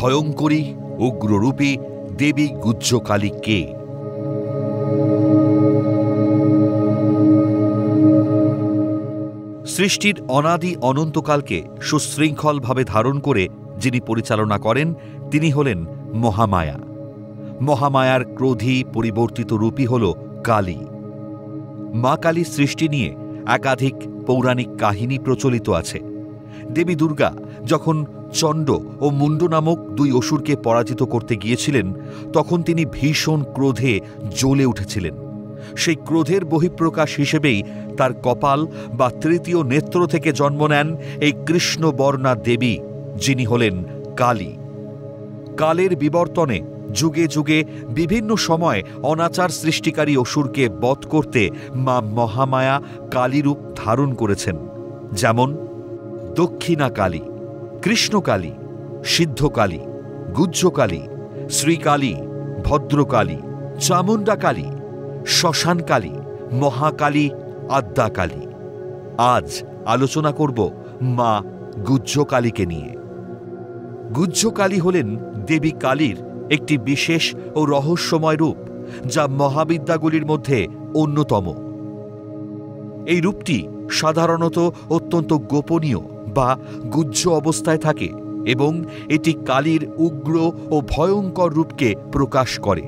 ভয়ঙ্করী উগ্ররূপী দেবী গুহ্যকালী কে? সৃষ্টির অনাদি অনন্তকালকে সুশৃঙ্খলভাবে ধারণ করে যিনি পরিচালনা করেন তিনি হলেন মহামায়া। মহামায়ার ক্রোধী পরিবর্তিত রূপই হল কালী। মা কালীর সৃষ্টি নিয়ে একাধিক পৌরাণিক কাহিনী প্রচলিত আছে। দেবী দুর্গা যখন চণ্ড ও মুণ্ড নামক দুই অসুরকে পরাজিত করতে গিয়েছিলেন তখন তিনি ভীষণ ক্রোধে জ্বলে উঠেছিলেন। সেই ক্রোধের বহিঃপ্রকাশ হিসেবেই তার কপাল বা তৃতীয় নেত্র থেকে জন্ম নেন এই কৃষ্ণবর্ণা দেবী, যিনি হলেন কালী। কালের বিবর্তনে যুগে যুগে বিভিন্ন সময় অনাচার সৃষ্টিকারী অসুরকে বধ করতে মা মহামায়া কালীরূপ ধারণ করেছেন। যেমন দক্ষিণা কালী, কৃষ্ণকালী, সিদ্ধকালী, গুহ্যকালী, শ্রীকালী, ভদ্রকালী, চামুণ্ডা কালী, শ্মশানকালী, মহাকালী, আদ্যাকালী। আজ আলোচনা করব মা গুহ্যকালীকে নিয়ে। গুহ্যকালী হলেন দেবী কালীর একটি বিশেষ ও রহস্যময় রূপ, যা মহাবিদ্যাগুলির মধ্যে অন্যতম। এই রূপটি সাধারণত অত্যন্ত গোপনীয় বা গুহ্য অবস্থায় থাকে এবং এটি কালীর উগ্র ও ভয়ঙ্কর রূপকে প্রকাশ করে।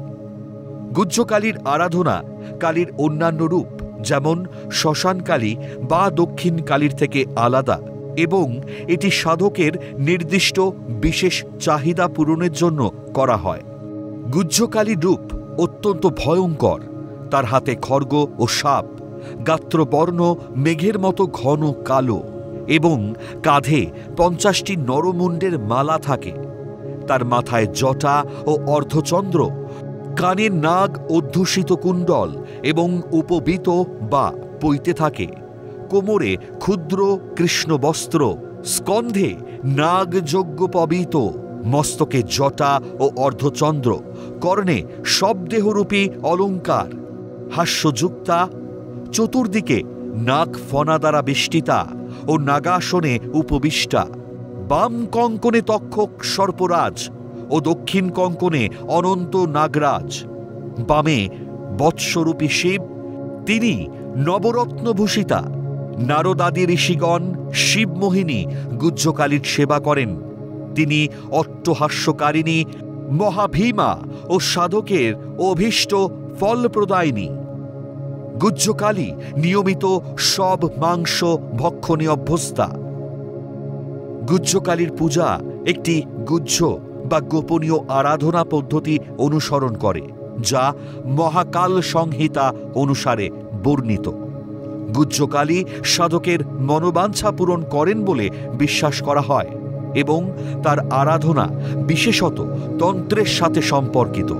গুহ্যকালীর আরাধনা কালীর অন্যান্য রূপ যেমন শ্মশানকালী বা দক্ষিণ কালীর থেকে আলাদা এবং এটি সাধকের নির্দিষ্ট বিশেষ চাহিদা পূরণের জন্য করা হয়। গুহ্যকালীর রূপ অত্যন্ত ভয়ঙ্কর। তার হাতে খড়গ ও সাপ, গাত্রবর্ণ মেঘের মতো ঘন কালো এবং কাঁধে 50টি নরমুণ্ডের মালা থাকে। তার মাথায় জটা ও অর্ধচন্দ্র, কানে নাগ অধ্যুষিত কুণ্ডল এবং উপবীত বা পৈতে থাকে। কোমরে ক্ষুদ্র কৃষ্ণ বস্ত্র, স্কন্ধে নাগ যজ্ঞোপবীত, মস্তকে জটা ও অর্ধচন্দ্র, কর্ণে শবদেহরূপী অলঙ্কার, হাস্যযুক্তা, চতুর্দিকে নাগ ফনা দ্বারা বেষ্টিতা ও নাগাসনে উপবিষ্টা, বাম কঙ্কনে তক্ষক সর্পরাজ ও দক্ষিণ কঙ্কনে অনন্ত নাগরাজ। বামে বৎসরূপী শিব, তিনি নবরত্নভূষিতা। নারদাদি ঋষিগণ শিবমোহিনী গুহ্যকালীর সেবা করেন। তিনি অট্টহাস্যকারিণী, মহাভীমা ও সাধকের অভীষ্ট ফলপ্রদায়িনী। গুহ্যকালী নিয়মিত সব মাংস ভক্ষণে অভ্যস্তা। গুহ্যকালীর পূজা একটি গুহ্য বা গোপনীয় আরাধনা পদ্ধতি অনুসরণ করে, যা মহাকাল সংহিতা অনুসারে বর্ণিত। গুহ্যকালী সাধকের মনোবাঞ্ছা পূরণ করেন বলে বিশ্বাস করা হয় এবং তার আরাধনা বিশেষত তন্ত্রের সাথে সম্পর্কিত।